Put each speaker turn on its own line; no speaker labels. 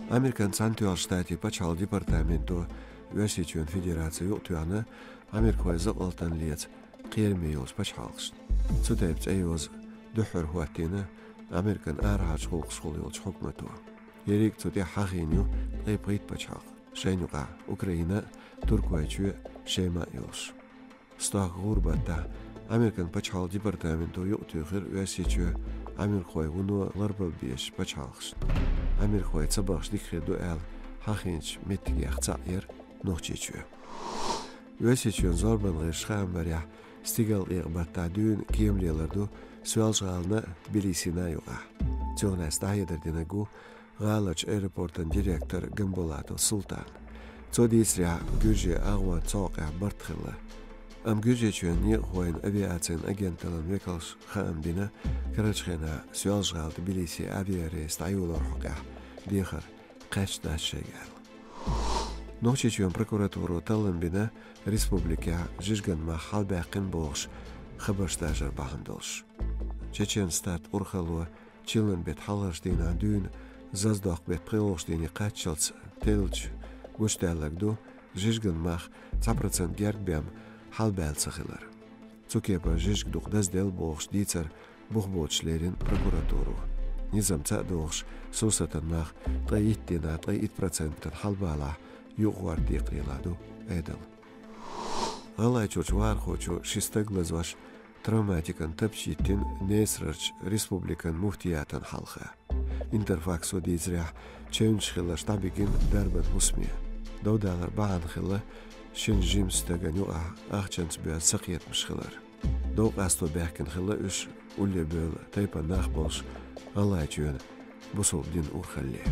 Amerikan Santiago штати пачал департаменту Весичун Федерацию тюана Америкой зaqaltan liet qiyermeyos пачалгш. Цутайбц айоз духур хуатина Amerikan араач хулгшхулиолч хукмату. Ерик цути хагиню qeybrит пачал. Шейнуга Украина Туркуачу шейма йош. Стаг гурбата Amerikan пачал департаменту юктюхир Весичу Америкой уну ларбал биеш пачалгш. Америкой цабахш дикхеду эл хагинч метгяхцаер нохчичу. Весичун зорбан гышхамбаря стигал игбата дün кемлелерду Sualsgalna Bilisina yuga. Tjona stahederdinagu Galac airportan direktor Gambolato Sultan. Tsodisria Gürje Agwa Tsoqa Bartkhilla. Am Gürje chön ni hoyn aviatsin agentalan vekals khamdina Karachkhana Sualsgal Tbilisi aviareis tayulor hoqa. Dikhar qashda shegal. Nochchechön prokuraturu talınbina Respublika Jizgan ma halbaqin boğış xabarstajar bahandolsh. Чеченстат урхалу чилен бет халарштина дün заздох бет прилоштини качалц телч гушталлагду жижган мах 100% гербем халбалцахилар. Цукеба жижгдук даздел бохш дицар бухбочлерин прокуратуру. Низамца дохш сусатан мах 3% халбала югвар диқриладу эдал. Галайчуч вархочу шистаглазваш Травматикан тапчиттин Несрарч Республикан муфтиятан халха. Интерфаксу дизрях чөнчхила штабигин дарбан хусмия. Додалар баан хила шинжимстаган юа ахчанц бя сақият мшхилар. Док асто бяхкин хила үш улле бөл тайпа нахболш алайчуен бусул дин урхалли.